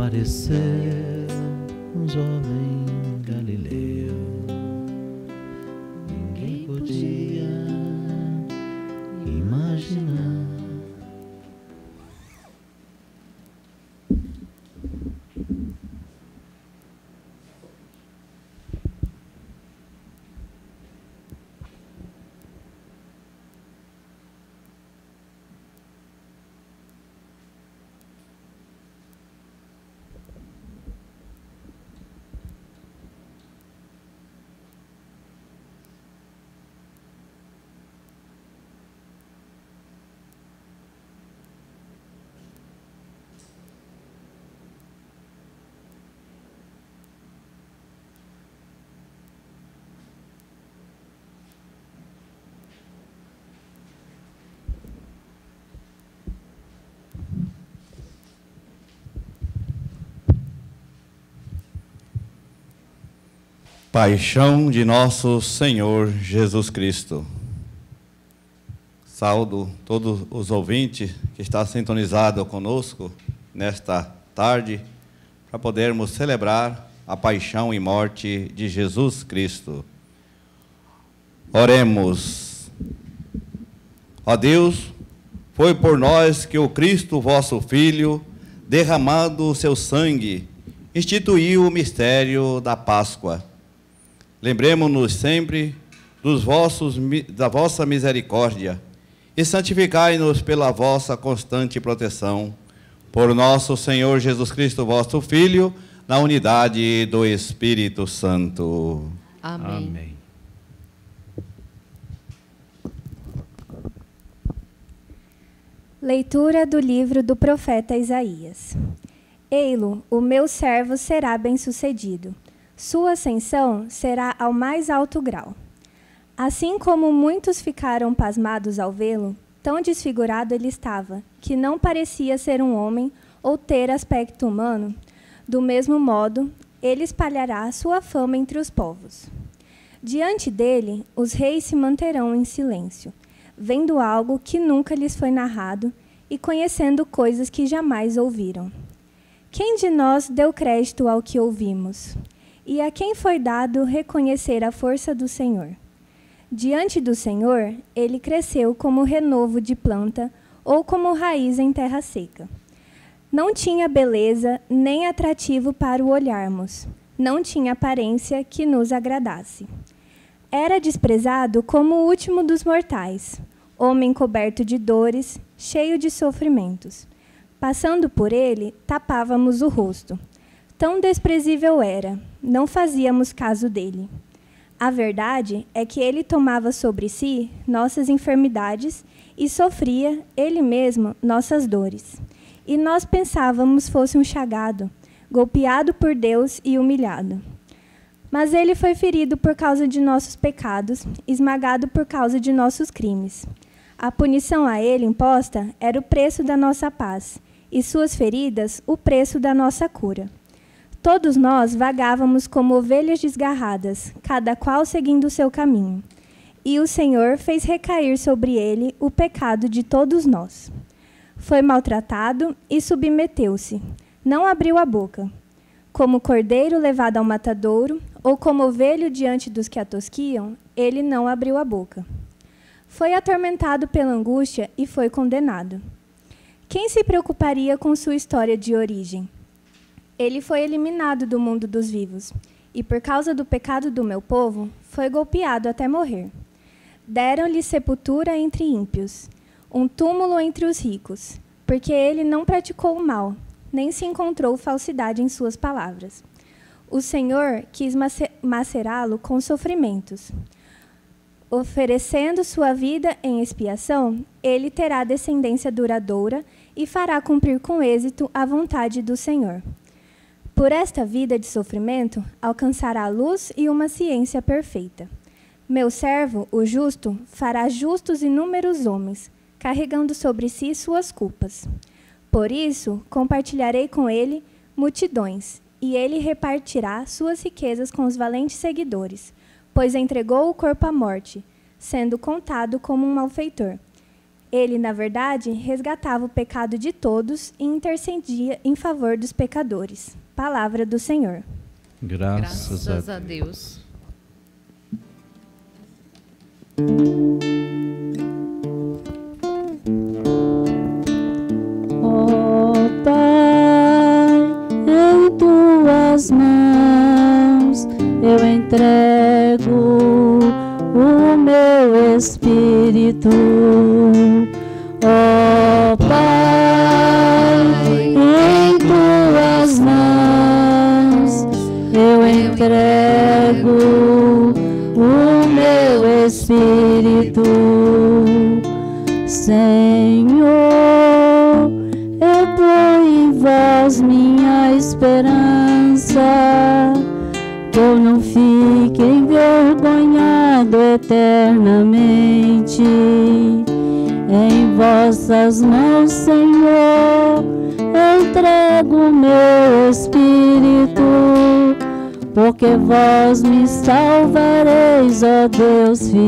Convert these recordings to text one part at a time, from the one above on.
apareceu um jovem galileu. Ninguém podia imaginar. Paixão de nosso Senhor Jesus Cristo. Saúdo todos os ouvintes que estão sintonizados conosco nesta tarde para podermos celebrar a paixão e morte de Jesus Cristo. Oremos. Ó Deus, foi por nós que o Cristo, vosso Filho, derramado o seu sangue, instituiu o mistério da Páscoa. Lembremo-nos sempre da vossa misericórdia e santificai-nos pela vossa constante proteção. Por nosso Senhor Jesus Cristo, vosso Filho, na unidade do Espírito Santo. Amém. Amém. Leitura do livro do profeta Isaías. Ei-lo, o meu servo será bem-sucedido. Sua ascensão será ao mais alto grau. Assim como muitos ficaram pasmados ao vê-lo, tão desfigurado ele estava, que não parecia ser um homem ou ter aspecto humano, do mesmo modo, ele espalhará sua fama entre os povos. Diante dele, os reis se manterão em silêncio, vendo algo que nunca lhes foi narrado e conhecendo coisas que jamais ouviram. Quem de nós deu crédito ao que ouvimos? E a quem foi dado reconhecer a força do Senhor? Diante do Senhor, ele cresceu como renovo de planta ou como raiz em terra seca. Não tinha beleza nem atrativo para o olharmos. Não tinha aparência que nos agradasse. Era desprezado como o último dos mortais, homem coberto de dores, cheio de sofrimentos. Passando por ele, tapávamos o rosto. Tão desprezível era, não fazíamos caso dele. A verdade é que ele tomava sobre si nossas enfermidades e sofria, ele mesmo, nossas dores. E nós pensávamos fosse um chagado, golpeado por Deus e humilhado. Mas ele foi ferido por causa de nossos pecados, esmagado por causa de nossos crimes. A punição a ele imposta era o preço da nossa paz, e suas feridas o preço da nossa cura. Todos nós vagávamos como ovelhas desgarradas, cada qual seguindo o seu caminho. E o Senhor fez recair sobre ele o pecado de todos nós. Foi maltratado e submeteu-se. Não abriu a boca. Como cordeiro levado ao matadouro, ou como ovelho diante dos que a tosquiam, ele não abriu a boca. Foi atormentado pela angústia e foi condenado. Quem se preocuparia com sua história de origem? Ele foi eliminado do mundo dos vivos, e por causa do pecado do meu povo, foi golpeado até morrer. Deram-lhe sepultura entre ímpios, um túmulo entre os ricos, porque ele não praticou o mal, nem se encontrou falsidade em suas palavras. O Senhor quis macerá-lo com sofrimentos. Oferecendo sua vida em expiação, ele terá descendência duradoura e fará cumprir com êxito a vontade do Senhor. Por esta vida de sofrimento, alcançará a luz e uma ciência perfeita. Meu servo, o justo, fará justos inúmeros homens, carregando sobre si suas culpas. Por isso, compartilharei com ele multidões, e ele repartirá suas riquezas com os valentes seguidores, pois entregou o corpo à morte, sendo contado como um malfeitor. Ele, na verdade, resgatava o pecado de todos e intercedia em favor dos pecadores. Palavra do Senhor. Graças a Deus. Ó Pai, em tuas mãos eu entrego o meu espírito. Ó Pai, em tuas mãos eu entrego o meu espírito. Senhor, eu ponho em vós minha esperança, que eu não fique envergonhado eternamente. Em vossas mãos, Senhor, entrego o meu espírito, porque vós me salvareis, ó Deus fiel.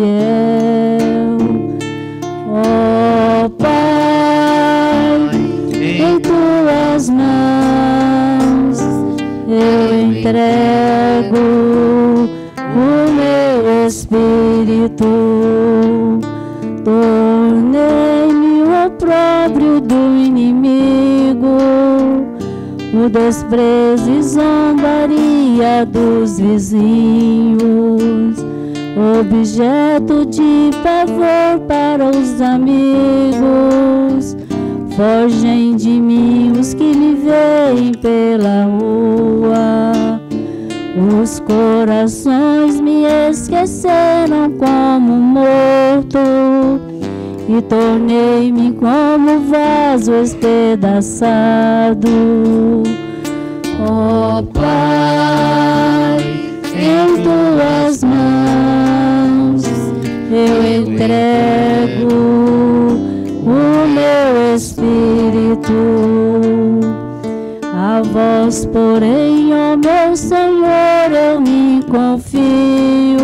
Ó Pai, em tuas mãos eu entrego o meu espírito. Tornei-me o opróbrio do inimigo, o desprezo e zombaria dos vizinhos, objeto de pavor para os amigos. Fogem de mim os que lhe veem pela rua. Os corações me esqueceram como morto, e tornei-me como vaso espedaçado. Ó Pai, em tuas mãos eu entrego o meu espírito. A vós, porém, ó meu Senhor, eu me confio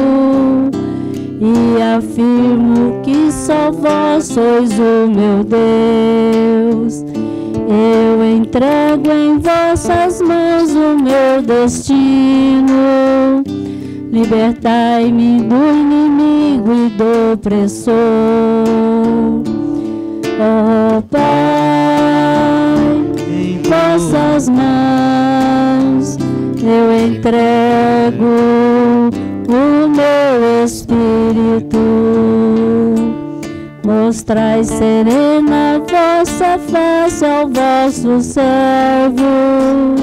e afirmo que só vós sois o meu Deus. Eu entrego em vossas mãos o meu destino. Libertai-me do inimigo e do opressor. Ó Pai, em vossas mãos eu entrego o meu espírito. Mostrai serena vossa face ao vosso servo,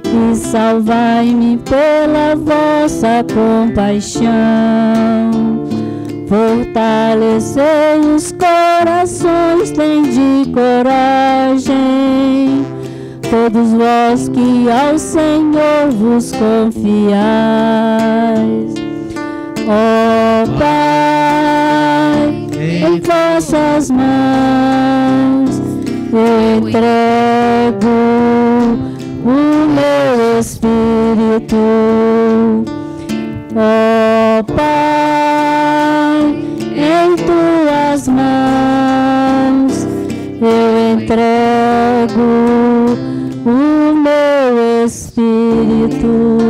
e salvai-me pela vossa compaixão. Fortalecei os corações, tende coragem, todos vós que ao Senhor vos confiais. Ó Pai, em vossas mãos eu entrego o meu espírito. Ó Pai, em tuas mãos eu entrego o meu espírito.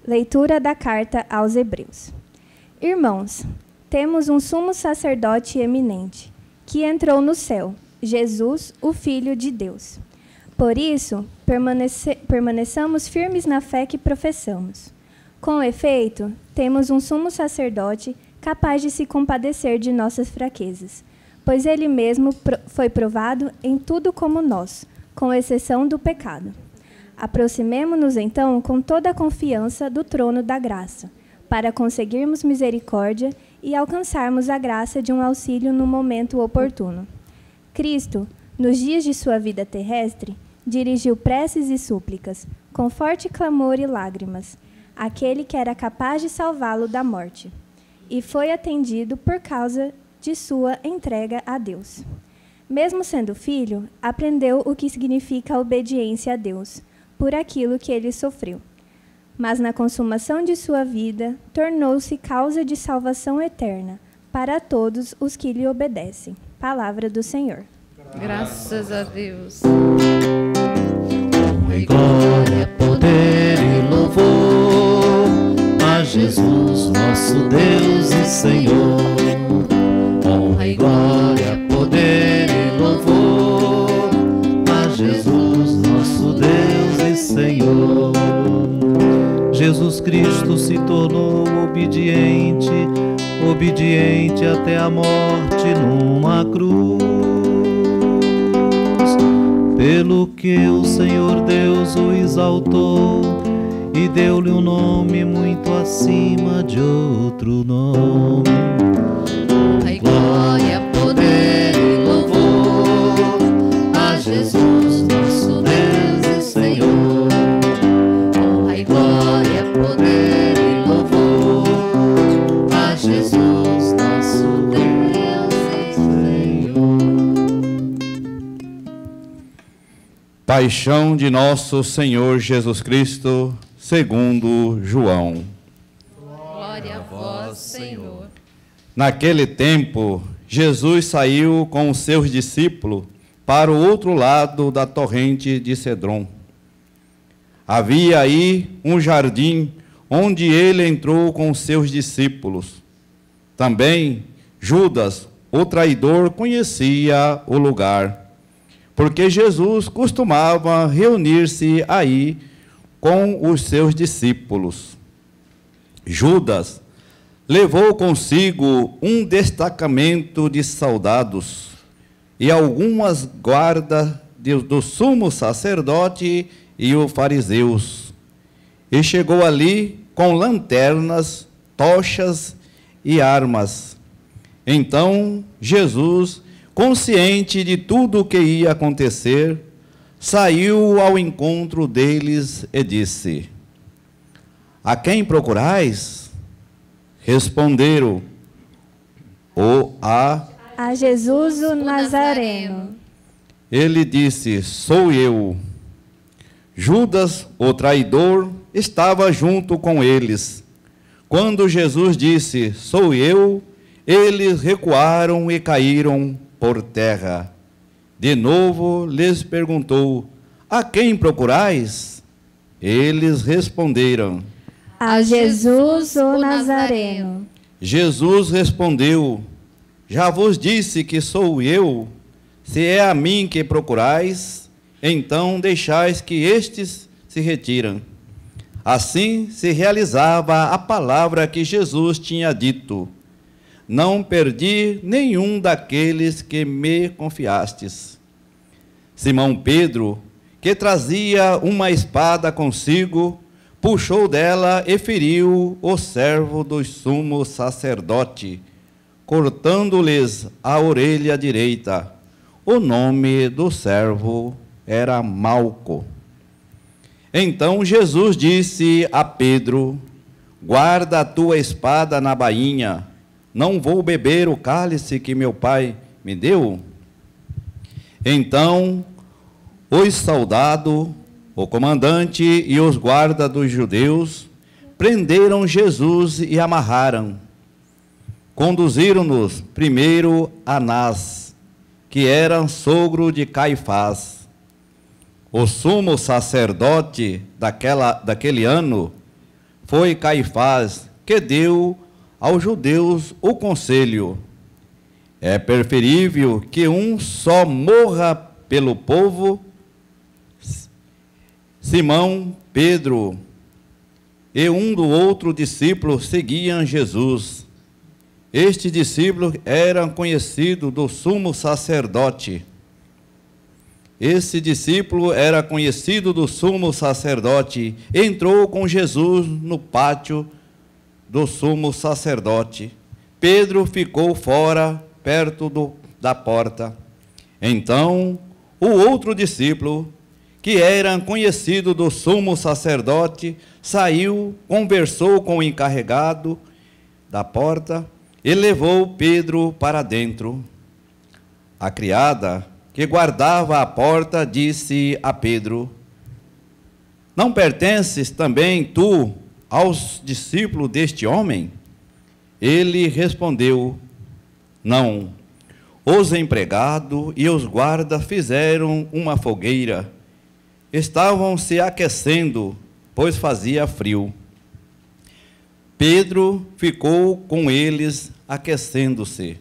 Leitura da carta aos Hebreus. Irmãos, temos um sumo sacerdote eminente, que entrou no céu, Jesus, o Filho de Deus. Por isso, permaneçamos firmes na fé que professamos. Com efeito, temos um sumo sacerdote capaz de se compadecer de nossas fraquezas, pois ele mesmo foi provado em tudo como nós, com exceção do pecado. Aproximemo-nos, então, com toda a confiança do trono da graça, para conseguirmos misericórdia e alcançarmos a graça de um auxílio no momento oportuno. Cristo, nos dias de sua vida terrestre, dirigiu preces e súplicas, com forte clamor e lágrimas, àquele que era capaz de salvá-lo da morte, e foi atendido por causa de sua entrega a Deus. Mesmo sendo filho, aprendeu o que significa a obediência a Deus, por aquilo que ele sofreu. Mas na consumação de sua vida, tornou-se causa de salvação eterna para todos os que lhe obedecem. Palavra do Senhor. Graças a Deus. Honra e glória, poder e louvor a Jesus, nosso Deus e Senhor. Honra e glória, poder e louvor a Jesus, nosso Deus e Senhor. Jesus Cristo se tornou obediente, obediente até a morte numa cruz. Pelo que o Senhor Deus o exaltou e deu-lhe um nome muito acima de outro nome. Honra e glória, poder e louvor a Jesus, nosso Deus e Senhor. Honra e glória, poder e louvor a Jesus, nosso Deus e Senhor. Paixão de nosso Senhor Jesus Cristo, segundo João. Glória a vós, Senhor. Naquele tempo, Jesus saiu com os seus discípulos para o outro lado da torrente de Cedron. Havia aí um jardim onde ele entrou com os seus discípulos. Também Judas, o traidor, conhecia o lugar, porque Jesus costumava reunir-se aí com os seus discípulos. Judas levou consigo um destacamento de soldados e algumas guardas do sumo sacerdote e os fariseus. E chegou ali com lanternas, tochas e armas. Então Jesus, consciente de tudo o que ia acontecer, saiu ao encontro deles e disse: A quem procurais? Responderam: A Jesus o Nazareno. Ele disse: Sou eu. Judas, o traidor, estava junto com eles. Quando Jesus disse: Sou eu, eles recuaram e caíram por terra. De novo lhes perguntou: A quem procurais? Eles responderam: A Jesus o Nazareno. Jesus respondeu: Já vos disse que sou eu. Se é a mim que procurais, então deixais que estes se retiram. Assim se realizava a palavra que Jesus tinha dito: Não perdi nenhum daqueles que me confiastes. Simão Pedro, que trazia uma espada consigo, puxou dela e feriu o servo do sumo sacerdote, cortando-lhes a orelha direita. O nome do servo era Malco. Então Jesus disse a Pedro: Guarda a tua espada na bainha. Não vou beber o cálice que meu pai me deu? Então os soldados, o comandante e os guardas dos judeus prenderam Jesus e amarraram. Conduziram-nos primeiro a Anás, que era sogro de Caifás. O sumo sacerdote daquele ano foi Caifás, que deu aos judeus o conselho: é preferível que um só morra pelo povo. Simão, Pedro e um do outro discípulo seguiam Jesus. Este discípulo era conhecido do sumo sacerdote. Esse discípulo era conhecido do sumo sacerdote. Entrou com Jesus no pátio do sumo sacerdote. Pedro ficou fora, perto da porta. Então, o outro discípulo, que era conhecido do sumo sacerdote, saiu, conversou com o encarregado da porta e levou Pedro para dentro. A criada, que guardava a porta, disse a Pedro: Não pertences também tu aos discípulos deste homem? Ele respondeu: Não. Os empregados e os guardas fizeram uma fogueira. Estavam se aquecendo, pois fazia frio. Pedro ficou com eles aquecendo-se.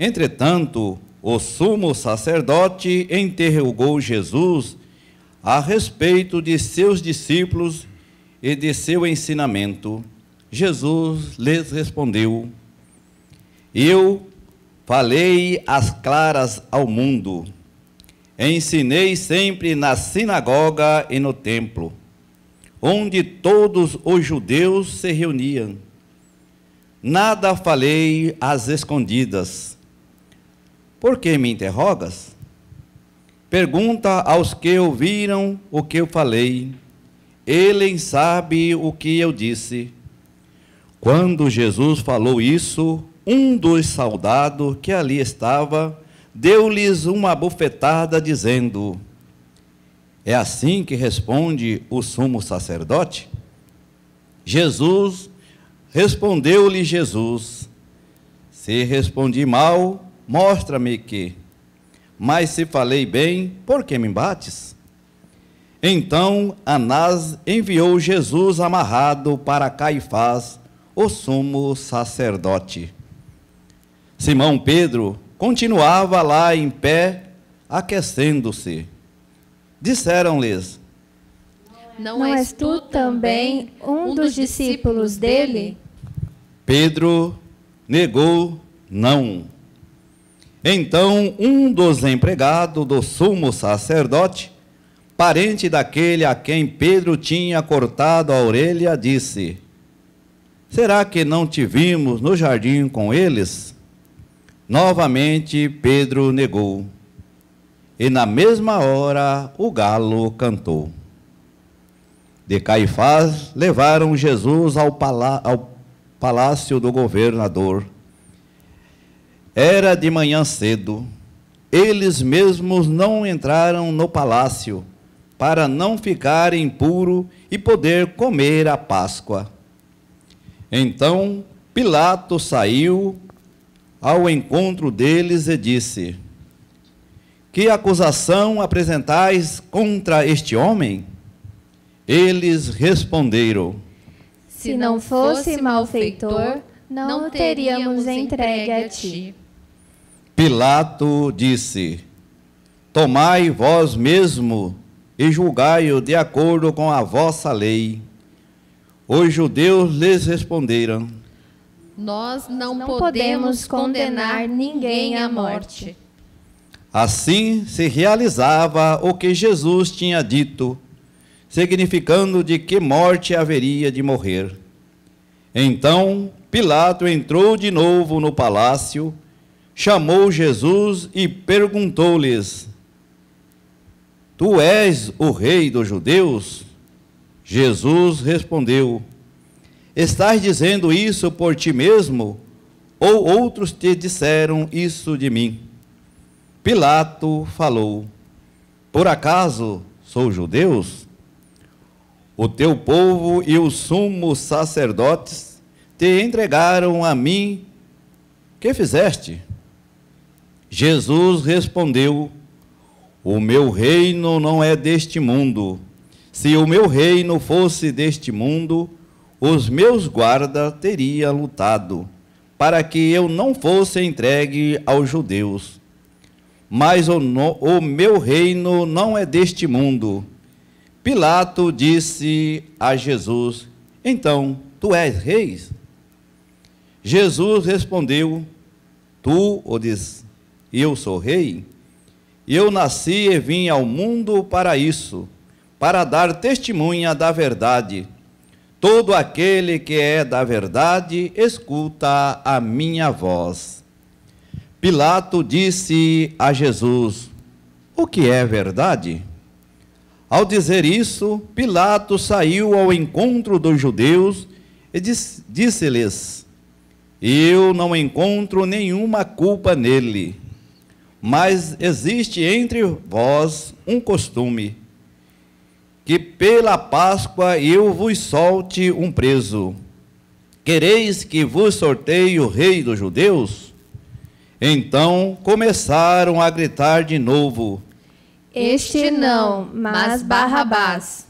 Entretanto, o sumo sacerdote interrogou Jesus a respeito de seus discípulos e de seu ensinamento. Jesus lhes respondeu: Eu falei às claras ao mundo. Ensinei sempre na sinagoga e no templo, onde todos os judeus se reuniam. Nada falei às escondidas. Por que me interrogas? Pergunta aos que ouviram o que eu falei. Ele sabe o que eu disse. Quando Jesus falou isso, um dos soldados que ali estava deu-lhes uma bofetada, dizendo: É assim que responde o sumo sacerdote? Respondeu-lhe Jesus: Se respondi mal, mostra-me que. Mas se falei bem, por que me bates? Então Anás enviou Jesus amarrado para Caifás, o sumo sacerdote. Simão Pedro continuava lá em pé, aquecendo-se. Disseram-lhes: Não és tu também um dos discípulos dele? Pedro negou: Não. Então um dos empregados do sumo sacerdote, parente daquele a quem Pedro tinha cortado a orelha, disse: Será que não te vimos no jardim com eles? Novamente Pedro negou. E na mesma hora o galo cantou. De Caifás levaram Jesus ao palácio do governador. Era de manhã cedo. Eles mesmos não entraram no palácio, para não ficar impuro e poder comer a Páscoa. Então Pilatos saiu ao encontro deles e disse: Que acusação apresentais contra este homem? Eles responderam: Se não fosse malfeitor, não o teríamos entregue a ti. Pilato disse: Tomai vós mesmo e julgai-o de acordo com a vossa lei. Os judeus lhes responderam: Nós não podemos condenar ninguém à morte. Assim se realizava o que Jesus tinha dito, significando de que morte haveria de morrer. Então Pilato entrou de novo no palácio, chamou Jesus e perguntou-lhes: Tu és o rei dos judeus? Jesus respondeu: Estás dizendo isso por ti mesmo, ou outros te disseram isso de mim? Pilato falou: Por acaso sou judeus? O teu povo e os sumos sacerdotes te entregaram a mim. Que fizeste? Jesus respondeu: O meu reino não é deste mundo. Se o meu reino fosse deste mundo, os meus guardas teriam lutado, para que eu não fosse entregue aos judeus. Mas o meu reino não é deste mundo. Pilato disse a Jesus: Então, tu és rei? Jesus respondeu: Tu o dizes, eu sou rei? Eu nasci e vim ao mundo para isso, para dar testemunha da verdade. Todo aquele que é da verdade, escuta a minha voz. Pilato disse a Jesus: O que é verdade? Ao dizer isso, Pilato saiu ao encontro dos judeus e disse-lhes: Eu não encontro nenhuma culpa nele. Mas existe entre vós um costume, que pela Páscoa eu vos solte um preso. Quereis que vos sorteie o rei dos judeus? Então começaram a gritar de novo: Este não, mas Barrabás.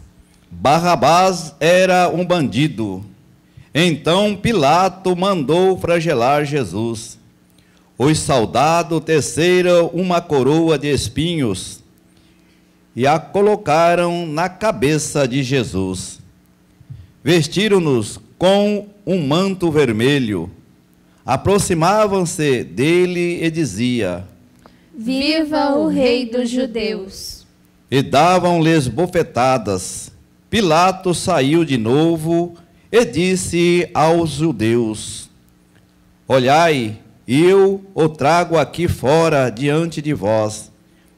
Barrabás era um bandido. Então Pilato mandou flagelar Jesus. Os soldados teceram uma coroa de espinhos e a colocaram na cabeça de Jesus. Vestiram-nos com um manto vermelho. Aproximavam-se dele e dizia: Viva o Rei dos Judeus! E davam-lhes bofetadas. Pilato saiu de novo e disse aos judeus: Olhai, eu o trago aqui fora diante de vós,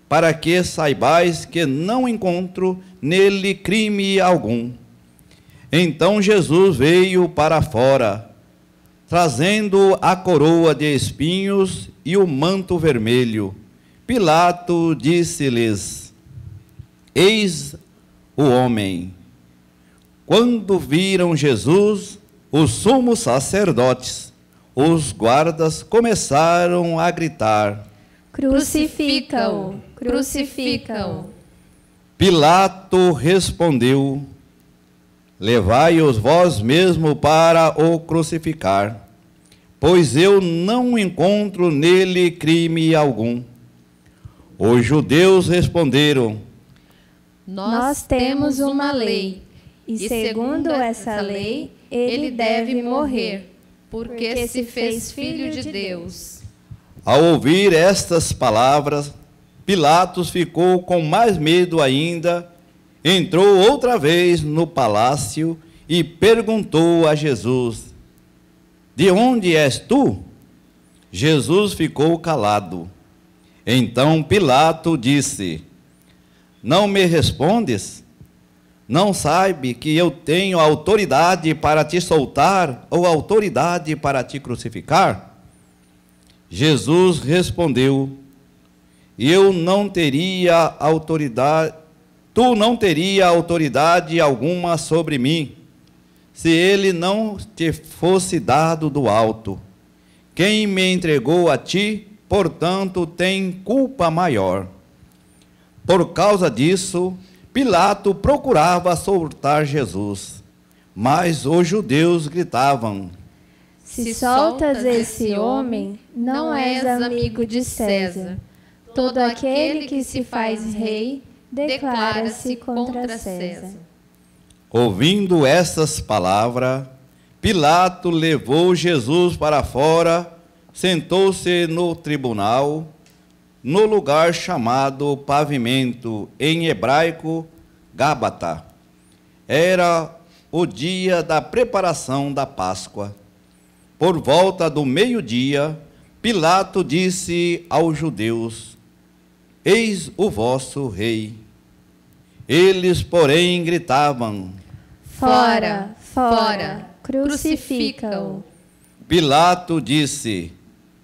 para que saibais que não encontro nele crime algum. Então Jesus veio para fora, trazendo a coroa de espinhos e o manto vermelho. Pilato disse-lhes: Eis o homem. Quando viram Jesus, os sumos sacerdotes, os guardas começaram a gritar: Crucifica-o! Crucifica-o! Pilato respondeu: Levai-os vós mesmo para o crucificar, pois eu não encontro nele crime algum. Os judeus responderam: Nós temos uma lei, e segundo essa lei, ele deve morrer, porque se fez filho de Deus. Ao ouvir estas palavras, Pilatos ficou com mais medo ainda, entrou outra vez no palácio e perguntou a Jesus: De onde és tu? Jesus ficou calado. Então Pilato disse: Não me respondes? Não sabe que eu tenho autoridade para te soltar ou autoridade para te crucificar? Jesus respondeu: Eu não teria autoridade, tu não teria autoridade alguma sobre mim, se ele não te fosse dado do alto. Quem me entregou a ti, portanto, tem culpa maior. Por causa disso, Pilato procurava soltar Jesus, mas os judeus gritavam: Se soltas esse homem, não és amigo de César. Todo aquele que se faz rei declara-se contra César. Ouvindo estas palavras, Pilato levou Jesus para fora, sentou-se no tribunal, no lugar chamado Pavimento, em hebraico, Gábata. Era o dia da preparação da Páscoa. Por volta do meio-dia, Pilato disse aos judeus: Eis o vosso rei. Eles, porém, gritavam: Fora, fora, crucifica-o. Pilato disse: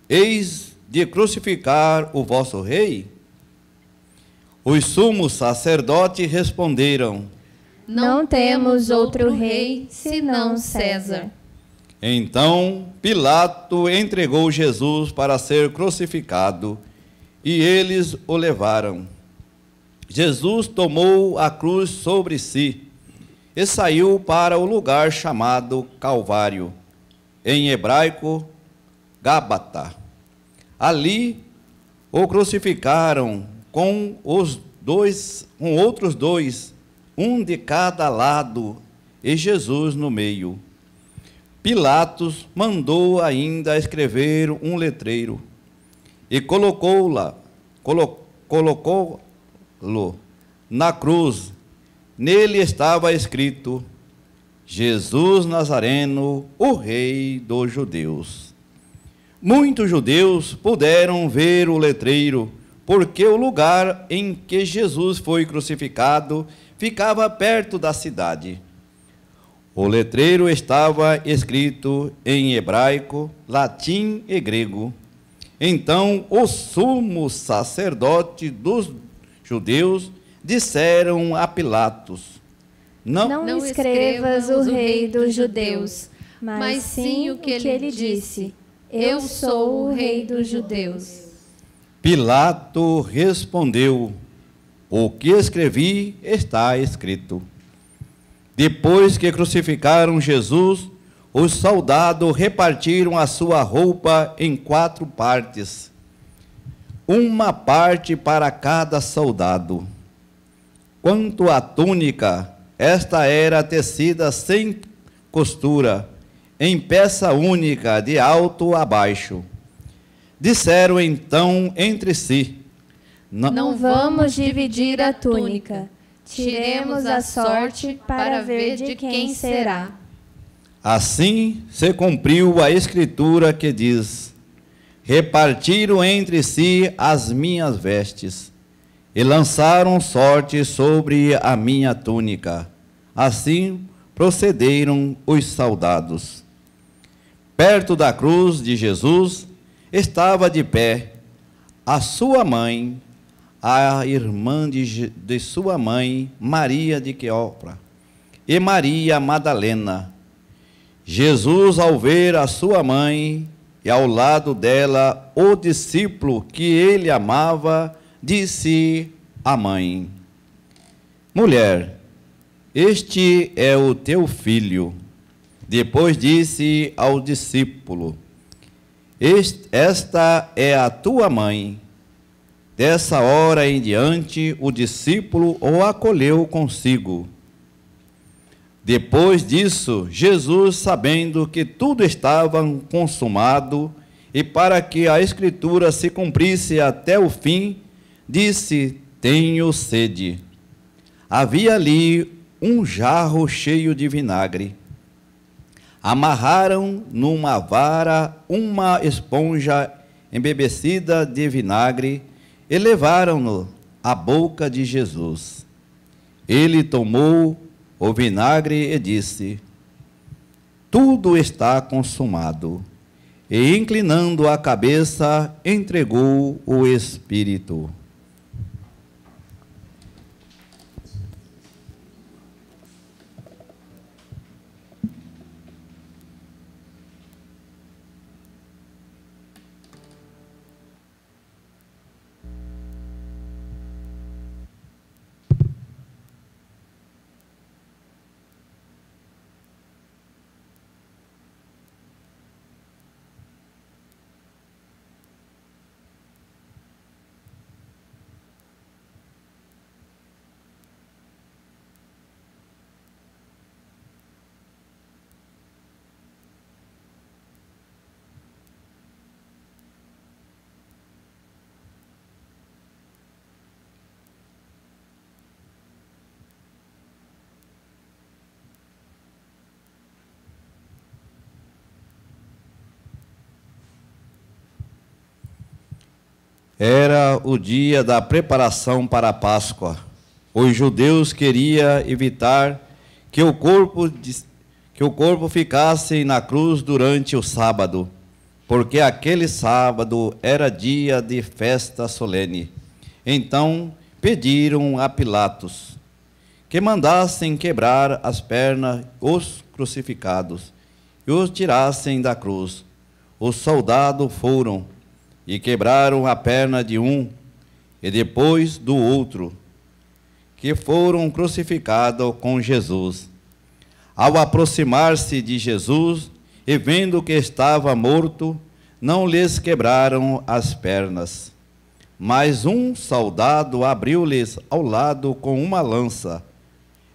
Eis de crucificar o vosso rei? Os sumos sacerdotes responderam: Não temos outro rei senão César. Então Pilato entregou Jesus para ser crucificado, e eles o levaram. Jesus tomou a cruz sobre si e saiu para o lugar chamado Calvário, em hebraico, Gábata. Ali o crucificaram com outros dois, um de cada lado, e Jesus no meio. Pilatos mandou ainda escrever um letreiro e colocou-lo na cruz. Nele estava escrito: Jesus Nazareno, o Rei dos Judeus. Muitos judeus puderam ver o letreiro, porque o lugar em que Jesus foi crucificado ficava perto da cidade. O letreiro estava escrito em hebraico, latim e grego. Então os sumos sacerdotes dos judeus disseram a Pilatos: Não escrevas o rei dos judeus, mas sim o que ele disse: eu sou o rei dos judeus. Pilato respondeu: o que escrevi está escrito. Depois que crucificaram Jesus, os soldados repartiram a sua roupa em 4 partes, uma parte para cada soldado. Quanto à túnica, esta era tecida sem costura, em peça única, de alto a baixo. Disseram então entre si: Não vamos dividir a túnica. Tiremos a sorte para ver de quem será. Assim se cumpriu a escritura que diz: repartiram entre si as minhas vestes e lançaram sorte sobre a minha túnica. Assim procederam os soldados. Perto da cruz de Jesus estava de pé a sua mãe, a irmã de sua mãe, Maria de Cleópatra, e Maria Madalena. Jesus, ao ver a sua mãe e ao lado dela o discípulo que ele amava, disse à mãe: mulher, este é o teu filho. Depois disse ao discípulo: esta é a tua mãe. Dessa hora em diante, o discípulo o acolheu consigo. Depois disso, Jesus, sabendo que tudo estava consumado, e para que a Escritura se cumprisse até o fim, disse: tenho sede. Havia ali um jarro cheio de vinagre. Amarraram numa vara uma esponja embebecida de vinagre e levaram-no à boca de Jesus. Ele tomou o vinagre e disse: tudo está consumado. E, inclinando a cabeça, entregou o Espírito. Era o dia da preparação para a Páscoa. Os judeus queriam evitar que o corpo ficasse na cruz durante o sábado, porque aquele sábado era dia de festa solene. Então pediram a Pilatos que mandassem quebrar as pernas os crucificados e os tirassem da cruz. Os soldados foram e quebraram a perna de um e depois do outro, que foram crucificados com Jesus. Ao aproximar-se de Jesus e vendo que estava morto, não lhes quebraram as pernas. Mas um soldado abriu-lhes ao lado com uma lança,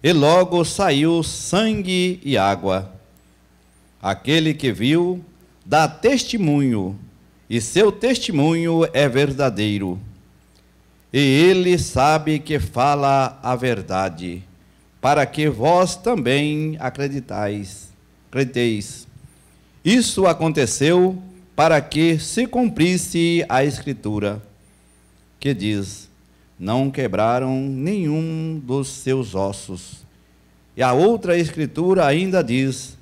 e logo saiu sangue e água. Aquele que viu dá testemunho, e seu testemunho é verdadeiro. E ele sabe que fala a verdade, para que vós também acrediteis. Isso aconteceu para que se cumprisse a Escritura, que diz: não quebraram nenhum dos seus ossos. E a outra Escritura ainda diz: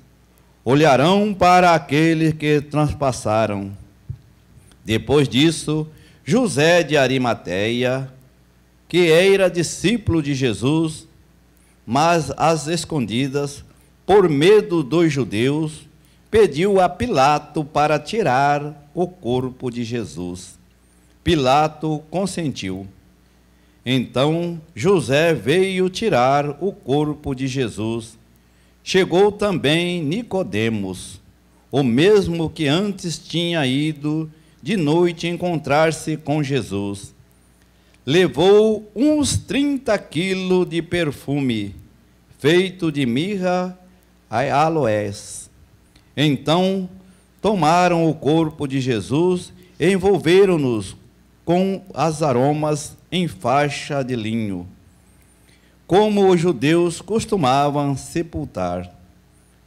olharão para aquele que transpassaram. Depois disso, José de Arimateia, que era discípulo de Jesus, mas às escondidas, por medo dos judeus, pediu a Pilato para tirar o corpo de Jesus. Pilato consentiu. Então José veio tirar o corpo de Jesus. Chegou também Nicodemos, o mesmo que antes tinha ido de noite encontrar-se com Jesus. Levou uns 30 quilos de perfume, feito de mirra e aloés. Então tomaram o corpo de Jesus e envolveram-nos com as aromas em faixa de linho, como os judeus costumavam sepultar.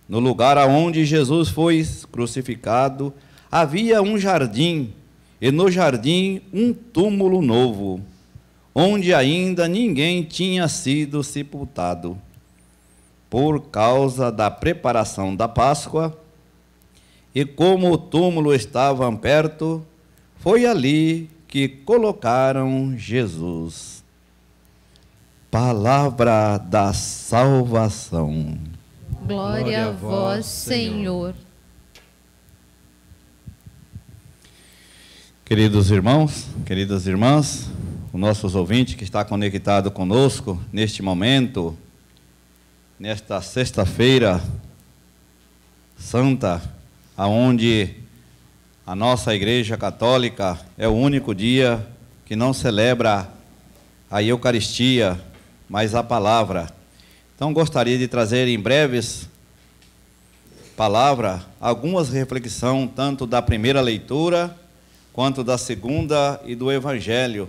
No lugar aonde Jesus foi crucificado, havia um jardim, e no jardim um túmulo novo, onde ainda ninguém tinha sido sepultado. Por causa da preparação da Páscoa, e como o túmulo estava perto, foi ali que colocaram Jesus. Palavra da salvação. Glória a vós, Senhor. Queridos irmãos, queridas irmãs, os nossos ouvintes que está conectado conosco neste momento, nesta sexta-feira santa, aonde a nossa Igreja Católica é o único dia que não celebra a Eucaristia, mas a palavra. Então, gostaria de trazer em breves palavras algumas reflexões, tanto da primeira leitura, quanto da segunda e do Evangelho,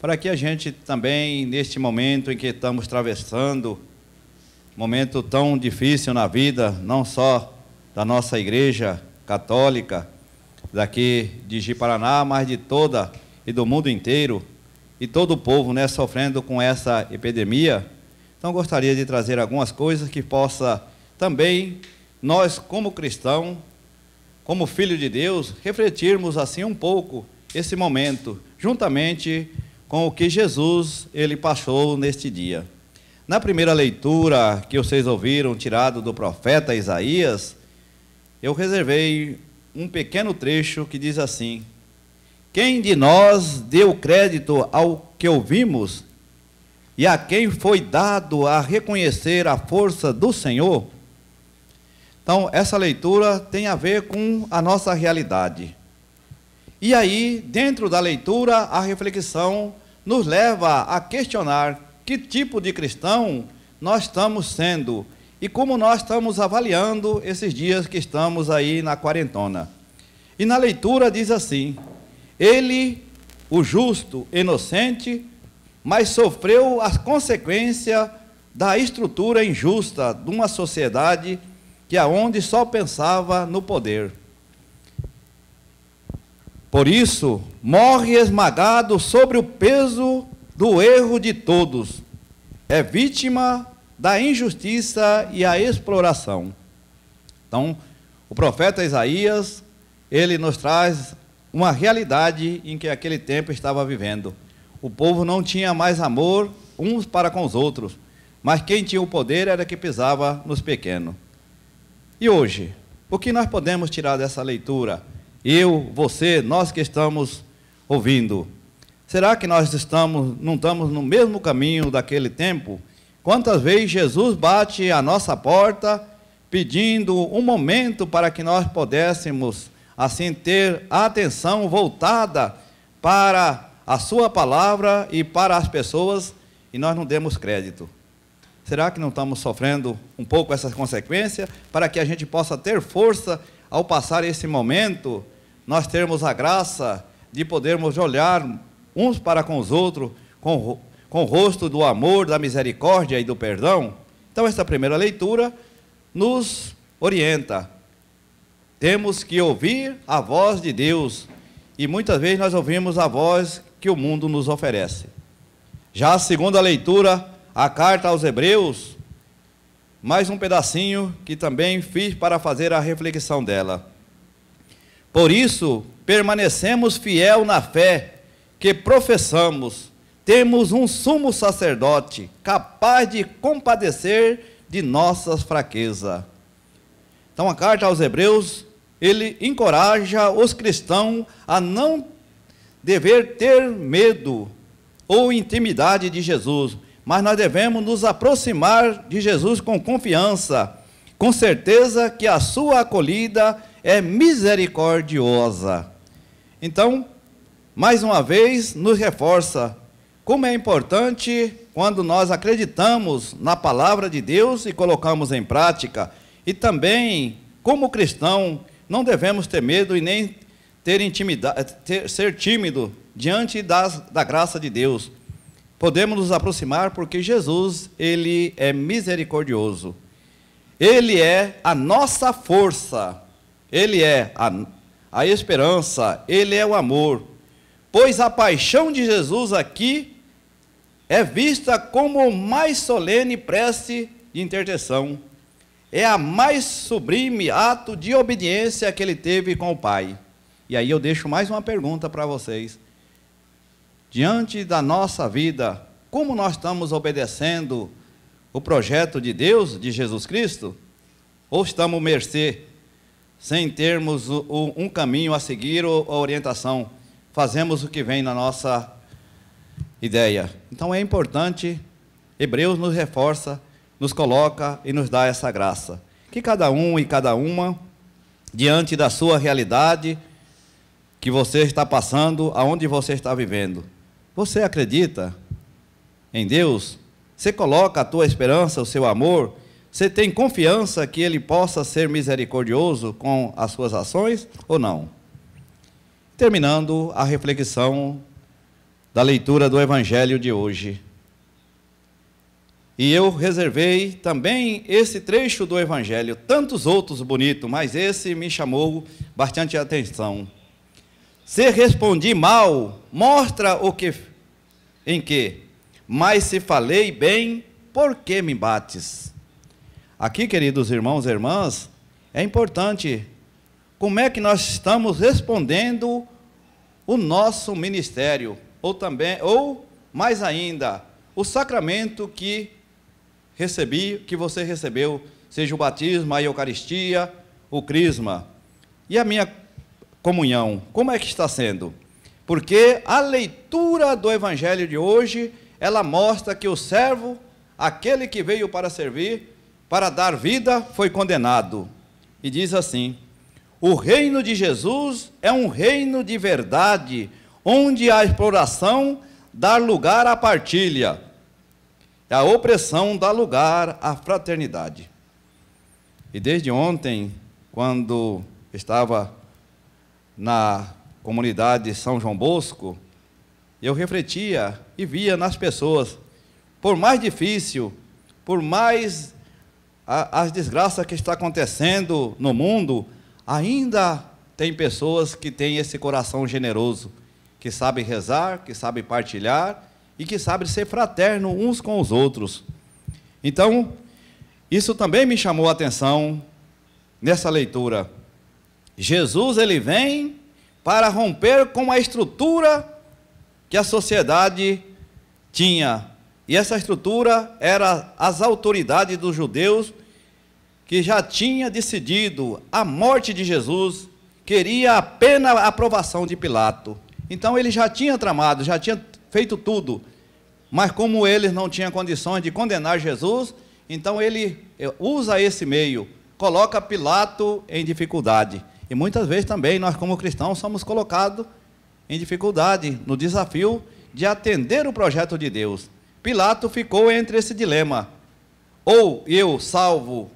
para que a gente também, neste momento em que estamos atravessando, momento tão difícil na vida, não só da nossa Igreja Católica, daqui de Ji-Paraná, mas de toda e do mundo inteiro, e todo o povo, né, sofrendo com essa epidemia. Então, gostaria de trazer algumas coisas que possa também, nós como cristãos, como filho de Deus, refletirmos assim um pouco esse momento, juntamente com o que Jesus, ele passou neste dia. Na primeira leitura que vocês ouviram, tirado do profeta Isaías, eu reservei um pequeno trecho que diz assim: quem de nós deu crédito ao que ouvimos e a quem foi dado a reconhecer a força do Senhor? Então, essa leitura tem a ver com a nossa realidade. E aí, dentro da leitura, a reflexão nos leva a questionar que tipo de cristão nós estamos sendo e como nós estamos avaliando esses dias que estamos aí na quarentena. E na leitura diz assim: ele, o justo, inocente, mas sofreu as consequências da estrutura injusta de uma sociedade que aonde só pensava no poder. Por isso, morre esmagado sobre o peso do erro de todos. É vítima da injustiça e a exploração. Então, o profeta Isaías, ele nos traz uma realidade em que aquele tempo estava vivendo. O povo não tinha mais amor uns para com os outros, mas quem tinha o poder era que pisava nos pequenos. E hoje, o que nós podemos tirar dessa leitura? Eu, você, nós que estamos ouvindo. Será que nós não estamos no mesmo caminho daquele tempo? Quantas vezes Jesus bate à nossa porta, pedindo um momento para que nós pudéssemos, assim, ter a atenção voltada para a sua palavra e para as pessoas, e nós não demos crédito. Será que não estamos sofrendo um pouco essas consequências, para que a gente possa ter força ao passar esse momento, nós termos a graça de podermos olhar uns para com os outros, com o rosto do amor, da misericórdia e do perdão? Então, essa primeira leitura nos orienta. Temos que ouvir a voz de Deus, e muitas vezes nós ouvimos a voz que o mundo nos oferece. Já a segunda leitura, a carta aos Hebreus, mais um pedacinho que também fiz para fazer a reflexão dela. Por isso, permanecemos fiel na fé que professamos, temos um sumo sacerdote capaz de compadecer de nossas fraquezas. Então, a carta aos Hebreus, ele encoraja os cristãos a não dever ter medo ou intimidade de Jesus, mas nós devemos nos aproximar de Jesus com confiança, com certeza que a sua acolhida é misericordiosa. Então, mais uma vez, nos reforça como é importante quando nós acreditamos na palavra de Deus e colocamos em prática, e também, como cristão, não devemos ter medo e nem ter intimidade, ser tímido diante da graça de Deus. Podemos nos aproximar porque Jesus, ele é misericordioso. Ele é a nossa força, ele é a esperança, ele é o amor. Pois a paixão de Jesus aqui é vista como o mais solene prece de intercessão. É a mais sublime ato de obediência que ele teve com o Pai. E aí eu deixo mais uma pergunta para vocês. Diante da nossa vida, como nós estamos obedecendo o projeto de Deus, de Jesus Cristo? Ou estamos mercê, sem termos um caminho a seguir ou a orientação? Fazemos o que vem na nossa ideia. Então é importante, Hebreus nos reforça, nos coloca e nos dá essa graça. Que cada um e cada uma, diante da sua realidade, que você está passando, aonde você está vivendo. Você acredita em Deus? Você coloca a tua esperança, o seu amor? Você tem confiança que Ele possa ser misericordioso com as suas ações ou não? Terminando a reflexão da leitura do Evangelho de hoje. E eu reservei também esse trecho do Evangelho, tantos outros bonitos, mas esse me chamou bastante atenção. Se respondi mal, mostra em que, mas se falei bem, por que me bates? Aqui, queridos irmãos e irmãs, é importante como é que nós estamos respondendo o nosso ministério, ou mais ainda, o sacramento que você recebeu, seja o batismo, a Eucaristia, o crisma, e a minha comunhão, como é que está sendo? Porque a leitura do Evangelho de hoje, ela mostra que o servo, aquele que veio para servir, para dar vida, foi condenado. E diz assim: o reino de Jesus é um reino de verdade, onde a exploração dá lugar à partilha, a opressão dá lugar à fraternidade. E desde ontem, quando estava na comunidade São João Bosco, eu refletia e via nas pessoas, por mais difícil, por mais as desgraças que está acontecendo no mundo, ainda tem pessoas que têm esse coração generoso, que sabem rezar, que sabem partilhar e que sabem ser fraterno uns com os outros. Então, isso também me chamou a atenção nessa leitura. Jesus, ele vem para romper com a estrutura que a sociedade tinha. E essa estrutura era as autoridades dos judeus, que já tinha decidido a morte de Jesus, queria apenas a aprovação de Pilato. Então ele já tinha tramado, já tinha feito tudo, mas como eles não tinham condições de condenar Jesus, então ele usa esse meio, coloca Pilato em dificuldade. E muitas vezes também nós, como cristãos, somos colocados em dificuldade, no desafio de atender o projeto de Deus. Pilato ficou entre esse dilema: ou eu salvo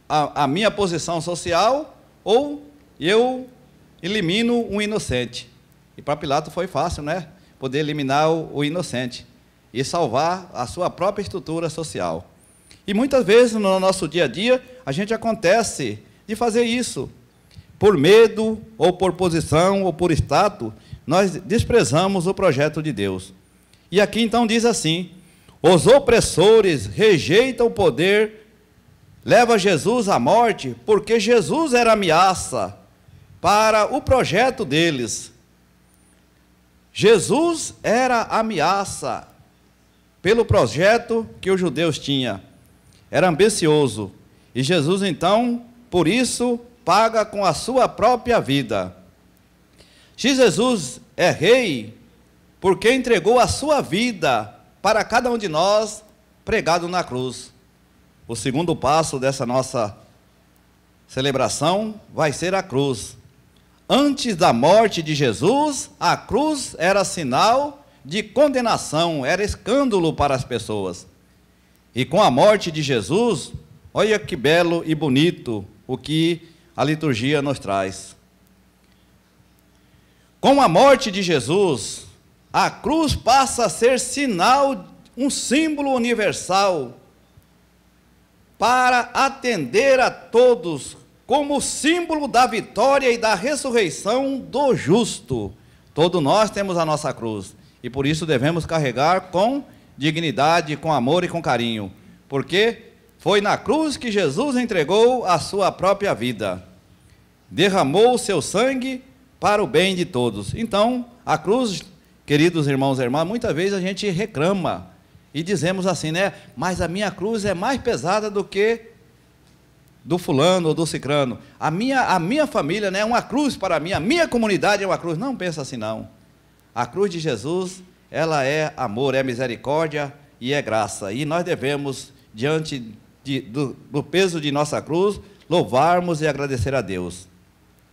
a minha posição social, ou eu elimino um inocente. E para Pilato foi fácil, né? Poder eliminar o inocente e salvar a sua própria estrutura social. E muitas vezes no nosso dia a dia, a gente acontece de fazer isso. Por medo, ou por posição, ou por status, nós desprezamos o projeto de Deus. E aqui então diz assim: os opressores rejeitam o poder, leva Jesus à morte, porque Jesus era ameaça para o projeto deles. Jesus era ameaça pelo projeto que os judeus tinham. Era ambicioso. E Jesus, então, por isso, paga com a sua própria vida. Se Jesus é rei, porque entregou a sua vida para cada um de nós, pregado na cruz. O segundo passo dessa nossa celebração vai ser a cruz. Antes da morte de Jesus, a cruz era sinal de condenação, era escândalo para as pessoas. E com a morte de Jesus, olha que belo e bonito o que a liturgia nos traz. Com a morte de Jesus, a cruz passa a ser sinal, um símbolo universal, para atender a todos, como símbolo da vitória e da ressurreição do justo. Todos nós temos a nossa cruz, e por isso devemos carregar com dignidade, com amor e com carinho, porque foi na cruz que Jesus entregou a sua própria vida, derramou o seu sangue para o bem de todos. Então, a cruz, queridos irmãos e irmãs, muitas vezes a gente reclama, e dizemos assim, né? Mas a minha cruz é mais pesada do que do fulano ou do cicrano. A minha família, né, é uma cruz para mim, a minha comunidade é uma cruz. Não pensa assim, não. A cruz de Jesus, ela é amor, é misericórdia e é graça. E nós devemos, diante do peso de nossa cruz, louvarmos e agradecer a Deus.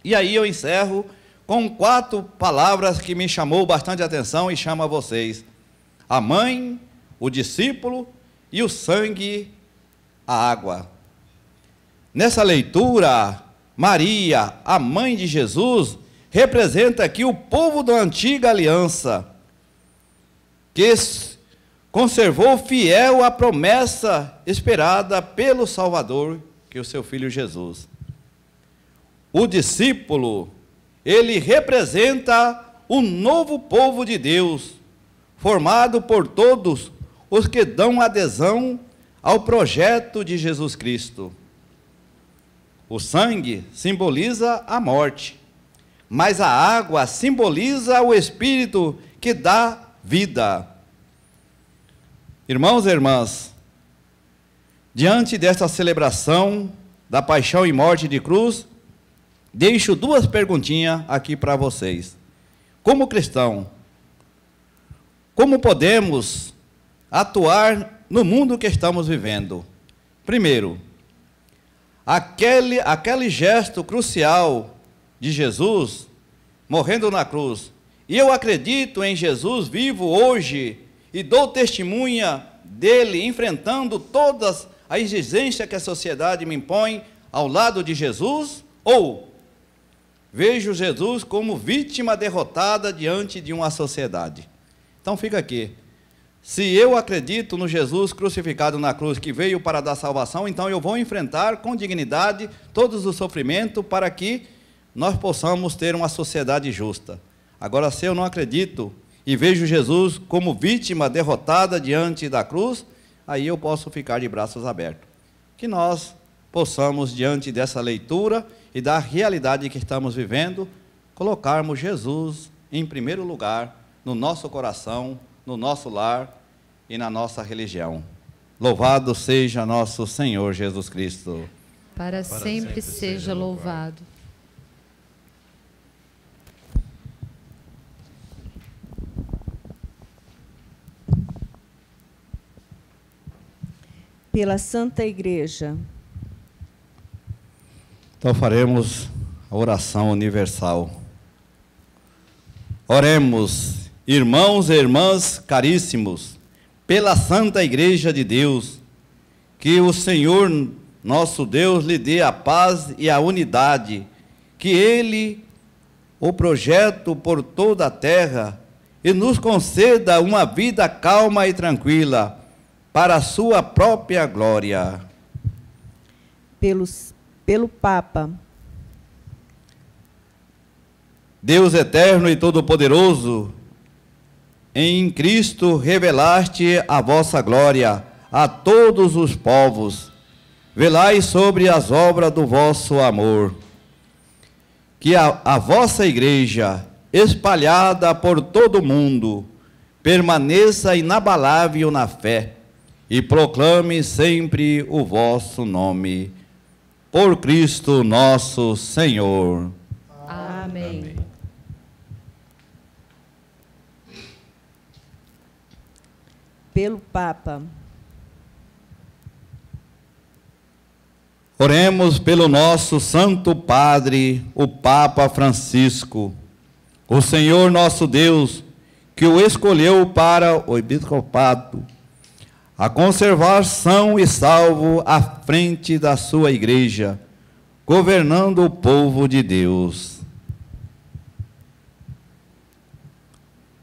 E aí eu encerro com 4 palavras que me chamou bastante atenção e chama a vocês. A mãe, o discípulo e o sangue, a água. Nessa leitura, Maria, a mãe de Jesus, representa aqui o povo da antiga aliança, que conservou fiel a promessa esperada pelo Salvador, que é o seu Filho Jesus. O discípulo, ele representa o novo povo de Deus, formado por todos os que dão adesão ao projeto de Jesus Cristo. O sangue simboliza a morte, mas a água simboliza o Espírito que dá vida. Irmãos e irmãs, diante desta celebração da paixão e morte de cruz, deixo 2 perguntinhas aqui para vocês. Como cristão, como podemos atuar no mundo que estamos vivendo? Primeiro, aquele gesto crucial de Jesus, morrendo na cruz, e eu acredito em Jesus vivo hoje, e dou testemunha dele, enfrentando todas as exigências que a sociedade me impõe, ao lado de Jesus, ou vejo Jesus como vítima derrotada diante de uma sociedade? Então fica aqui. Se eu acredito no Jesus crucificado na cruz, que veio para dar salvação, então eu vou enfrentar com dignidade todos os sofrimentos para que nós possamos ter uma sociedade justa. Agora, se eu não acredito e vejo Jesus como vítima derrotada diante da cruz, aí eu posso ficar de braços abertos. Que nós possamos, diante dessa leitura e da realidade que estamos vivendo, colocarmos Jesus em primeiro lugar no nosso coração, no nosso lar e na nossa religião. Louvado seja nosso Senhor Jesus Cristo. Para sempre seja louvado. Pela Santa Igreja. Então faremos a oração universal. Oremos, irmãos e irmãs caríssimos, pela Santa Igreja de Deus, que o Senhor, nosso Deus, lhe dê a paz e a unidade, que Ele o projeto por toda a terra e nos conceda uma vida calma e tranquila, para a sua própria glória. Pelo Papa. Deus eterno e todo-poderoso, em Cristo revelaste a vossa glória a todos os povos. Velai sobre as obras do vosso amor. que a vossa igreja, espalhada por todo o mundo, permaneça inabalável na fé e proclame sempre o vosso nome. Por Cristo nosso Senhor. Amém. Pelo Papa. Oremos pelo nosso Santo Padre, o Papa Francisco, o Senhor nosso Deus, que o escolheu para o episcopado, a conservar são e salvo à frente da sua igreja, governando o povo de Deus.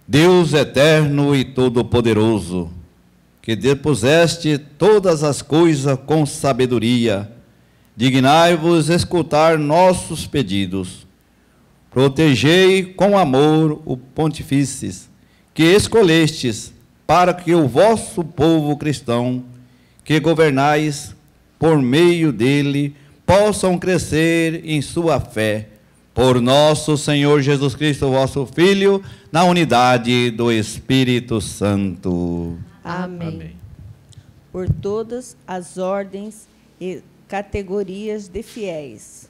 Deus eterno e todo-poderoso, que depuseste todas as coisas com sabedoria, dignai-vos escutar nossos pedidos. Protegei com amor o pontífice que escolhestes para que o vosso povo cristão, que governais por meio dele, possam crescer em sua fé. Por nosso Senhor Jesus Cristo, vosso Filho, na unidade do Espírito Santo. Amém. Por todas as ordens e categorias de fiéis.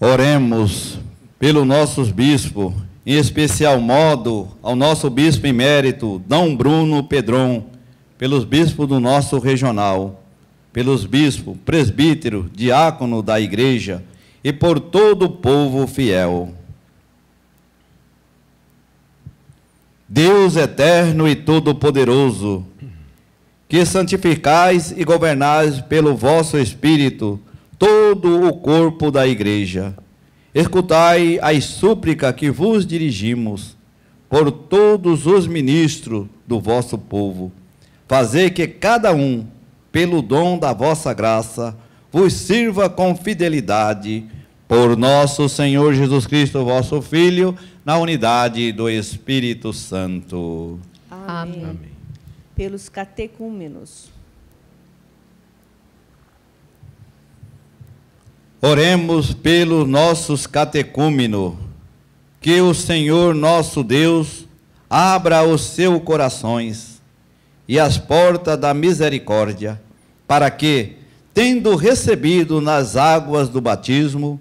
Oremos pelos nossos bispos, em especial modo ao nosso bispo emérito, D. Bruno Pedron, pelos bispos do nosso regional, pelos bispos, presbítero, diácono da igreja e por todo o povo fiel. Deus eterno e todo-poderoso, que santificais e governais pelo vosso Espírito todo o corpo da igreja, escutai as súplicas que vos dirigimos por todos os ministros do vosso povo. Fazei que cada um, pelo dom da vossa graça, vos sirva com fidelidade, por nosso Senhor Jesus Cristo, vosso Filho, na unidade do Espírito Santo. Amém. Amém. Pelos catecúmenos. Oremos pelos nossos catecúmenos, que o Senhor nosso Deus abra os seus corações e as portas da misericórdia, para que, tendo recebido nas águas do batismo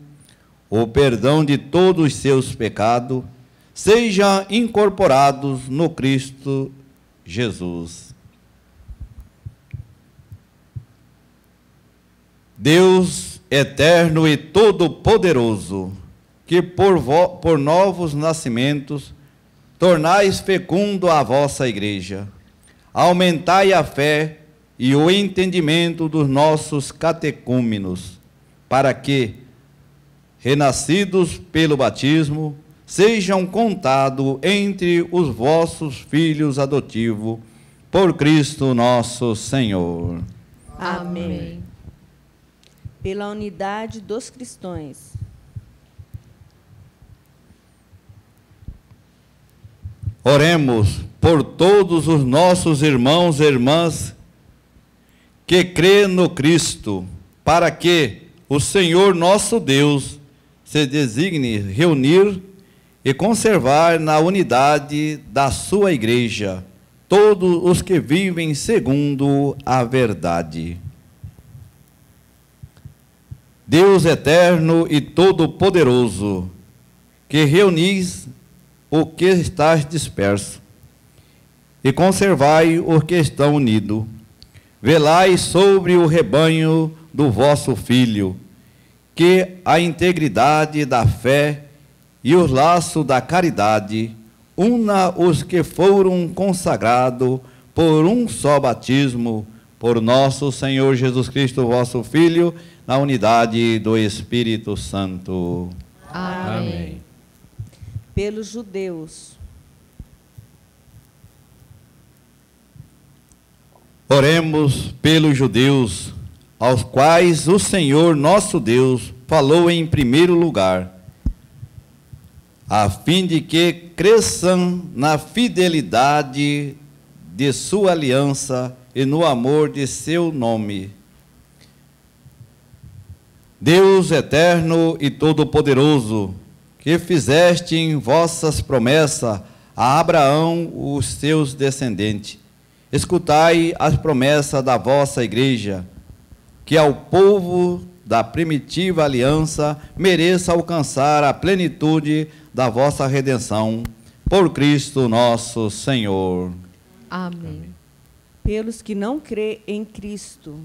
o perdão de todos os seus pecados, sejam incorporados no Cristo Jesus. Deus eterno e todo-poderoso, que por novos nascimentos tornais fecundo a vossa igreja, aumentai a fé e o entendimento dos nossos catecúmenos, para que, renascidos pelo batismo, sejam contados entre os vossos filhos adotivos, por Cristo nosso Senhor. Amém. Pela unidade dos cristãos. Oremos por todos os nossos irmãos e irmãs que crêem no Cristo, para que o Senhor nosso Deus se designe reunir e conservar na unidade da sua igreja todos os que vivem segundo a verdade. Deus eterno e todo-poderoso, que reunis o que está disperso e conservai os que estão unidos, velai sobre o rebanho do vosso Filho, que a integridade da fé e os laços da caridade una os que foram consagrados por um só batismo, por nosso Senhor Jesus Cristo, vosso Filho, na unidade do Espírito Santo. Amém. Pelos judeus. Oremos pelos judeus, aos quais o Senhor nosso Deus falou em primeiro lugar, a fim de que cresçam na fidelidade de sua aliança e no amor de seu nome. Deus eterno e todo-poderoso, que fizeste em vossas promessas a Abraão os seus descendentes, escutai as promessas da vossa igreja, que ao povo da primitiva aliança mereça alcançar a plenitude da vossa redenção, por Cristo nosso Senhor. Amém. Pelos que não crê em Cristo.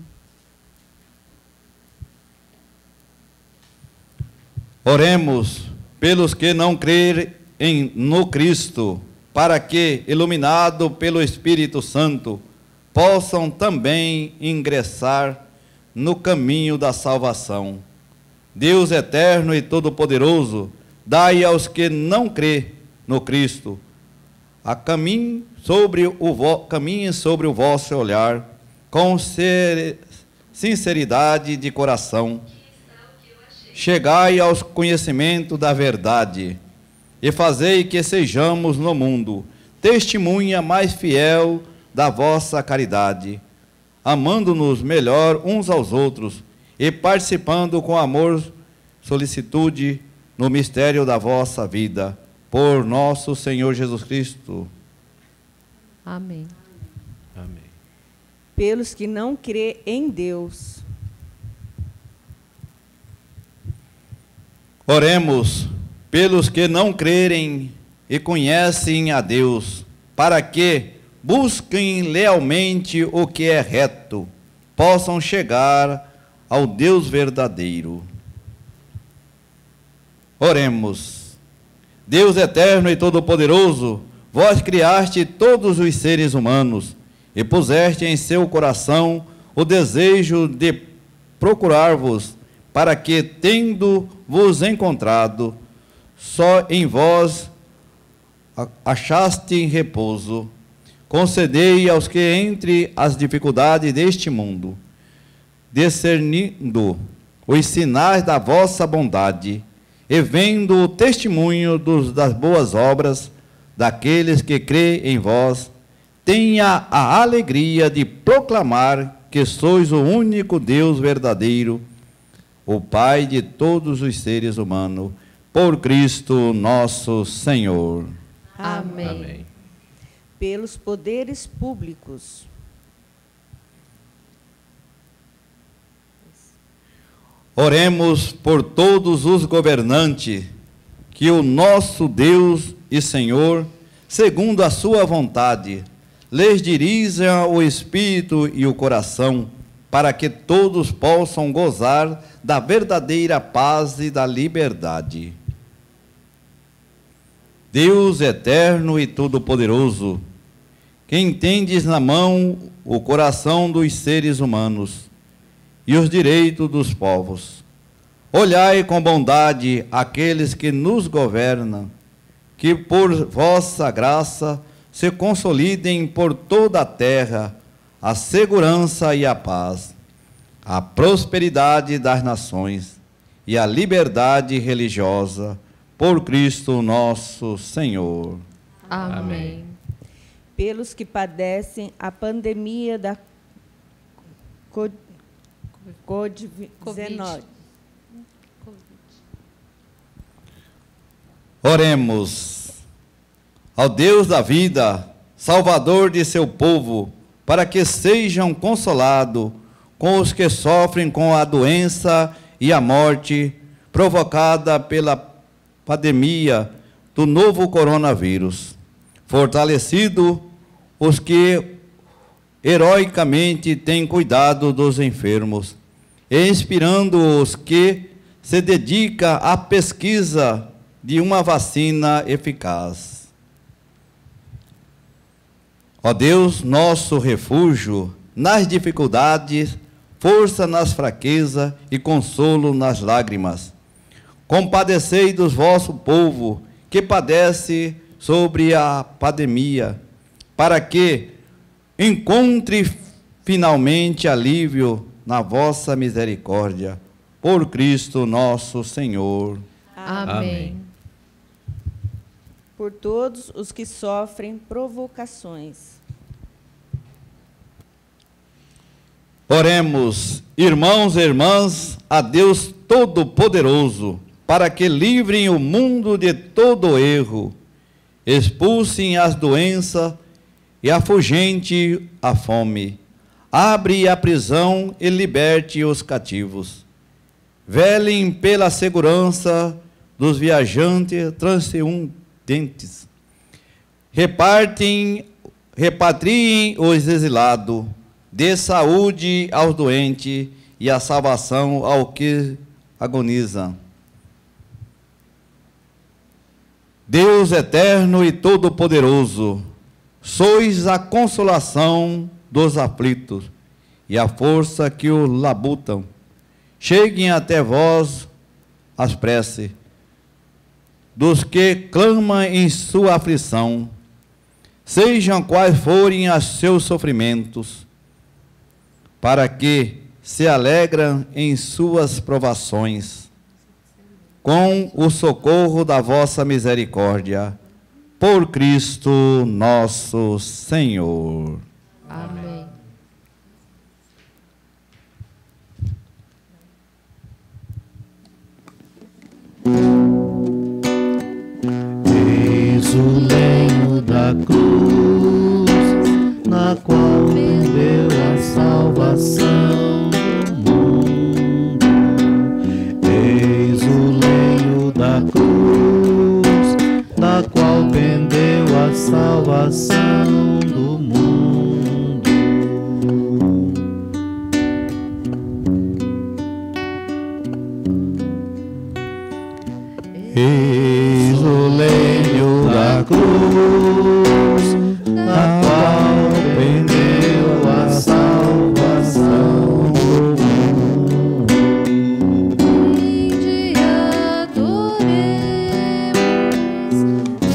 Oremos pelos que não crerem no Cristo, para que, iluminado pelo Espírito Santo, possam também ingressar no caminho da salvação. Deus eterno e todo-poderoso, dai aos que não crê no Cristo a caminhem sobre o vosso olhar com sinceridade de coração. Chegai ao conhecimento da verdade e fazei que sejamos no mundo testemunha mais fiel da vossa caridade, amando-nos melhor uns aos outros e participando com amor, solicitude no mistério da vossa vida, por nosso Senhor Jesus Cristo. Amém. Amém. Pelos que não crê em Deus. Oremos pelos que não crerem e conhecem a Deus, para que busquem lealmente o que é reto, possam chegar ao Deus verdadeiro. Oremos. Deus eterno e todo-poderoso, vós criaste todos os seres humanos e puseste em seu coração o desejo de procurar-vos, para que, tendo-vos encontrado, só em vós achaste repouso. Concedei aos que, entre as dificuldades deste mundo, discernindo os sinais da vossa bondade, e vendo o testemunho das boas obras daqueles que crêem em vós, tenha a alegria de proclamar que sois o único Deus verdadeiro, o Pai de todos os seres humanos, por Cristo nosso Senhor. Amém. Amém. Pelos poderes públicos. Oremos por todos os governantes, que o nosso Deus e Senhor, segundo a sua vontade, lhes dirija o espírito e o coração, para que todos possam gozar da verdadeira paz e da liberdade. Deus eterno e todo-poderoso, que entendes na mão o coração dos seres humanos e os direitos dos povos, olhai com bondade aqueles que nos governam, que por vossa graça se consolidem por toda a terra a segurança e a paz, a prosperidade das nações e a liberdade religiosa, por Cristo nosso Senhor. Amém. Pelos que padecem a pandemia da Covid-19. Oremos. Ao Deus da vida, Salvador de seu povo, para que sejam consolados com os que sofrem com a doença e a morte provocada pela pandemia do novo coronavírus. Fortalecido os que heroicamente têm cuidado dos enfermos, e inspirando os que se dedicam à pesquisa de uma vacina eficaz. Ó Deus, nosso refúgio nas dificuldades, força nas fraquezas e consolo nas lágrimas. Compadecei dos vosso povo que padece sobre a pandemia, para que encontre finalmente alívio na vossa misericórdia, por Cristo nosso Senhor. Amém. Por todos os que sofrem provocações. Oremos, irmãos e irmãs, a Deus Todo-Poderoso, para que livrem o mundo de todo erro, expulsem as doenças e afugente a fome, abre a prisão e liberte os cativos. Velem pela segurança dos viajantes transeuntes, repatriem os exilados, dê saúde aos doentes e a salvação ao que agoniza. Deus eterno e todo-poderoso, sois a consolação dos aflitos e a força que os labutam. Cheguem até vós as preces dos que clamam em sua aflição, sejam quais forem os seus sofrimentos, para que se alegram em suas provações, com o socorro da vossa misericórdia, por Cristo nosso Senhor. Amém. Eis o lenho da cruz, na qual vendeu a salvação do mundo. Eis o lenho da cruz, na qual vendeu a salvação do mundo. Eis o lenho da cruz, na qual vendeu a salvação do mundo. Vinde adoremos,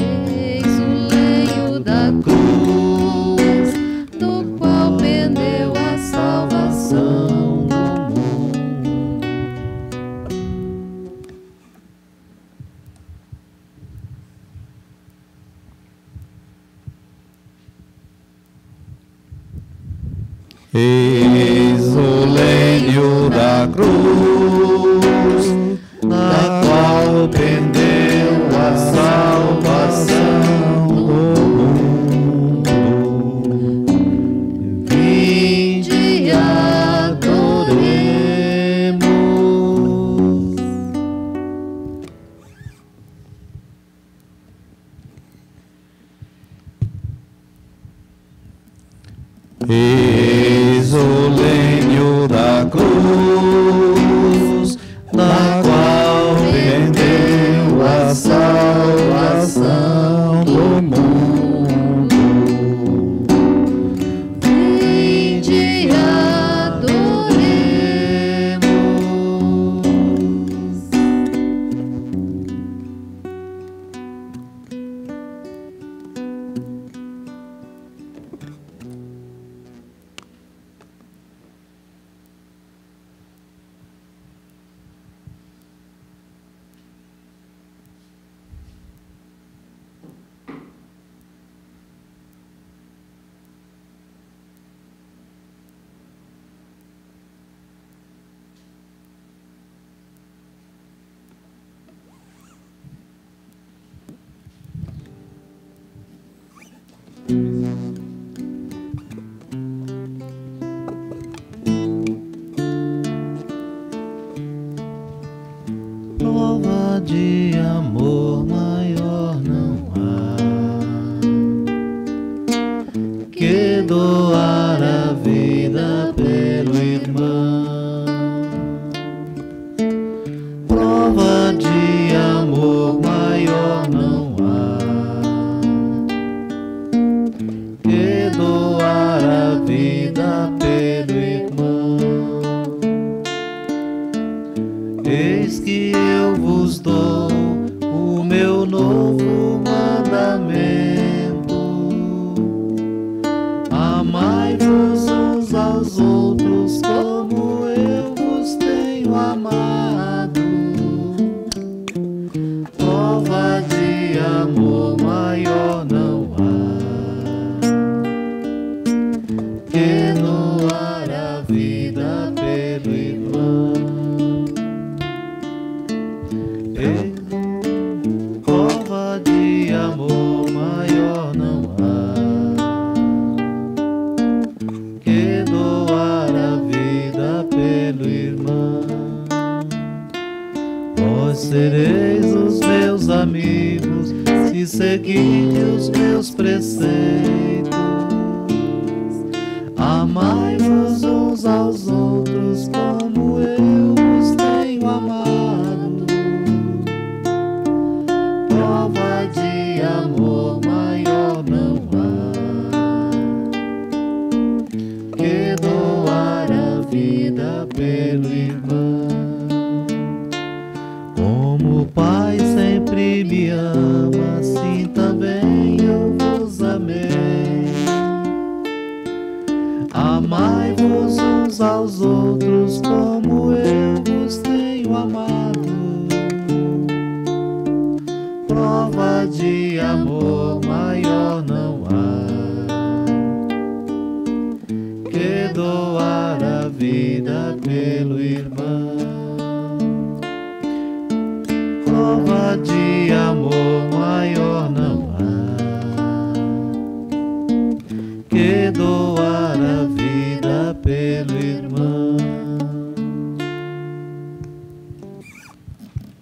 eis o lenho da cruz, do qual pendeu a salvação do mundo. Eis o lenho da cruz, na qual pendeu a salvação do mundo. Vinde adoremos. Eis o lenho da cruz, na qual vendeu a salvação do mundo. Vinde adoremos. Prova de amor maior não há que doar a vida pelo irmão. Prova de amor maior não há que doar a vida pelo irmão. Eis que eu vos dou o meu novo mandamento: amai-vos uns aos outros como eu vos tenho amado. Prova de amor maior não há que doar a vida sereis os meus amigos, se seguirdes os meus preceitos. Amai-vos uns aos outros como eu vos tenho amado. Prova de amor maior não há que doar a vida pelo irmão. Como o Pai sempre me ama, assim também eu vos amei. Amai-vos uns aos outros como eu vos tenho amado. Prova de amor maior não há que doar a vida pelo irmão. Prova de amor maior não há que doar a vida pelo irmão.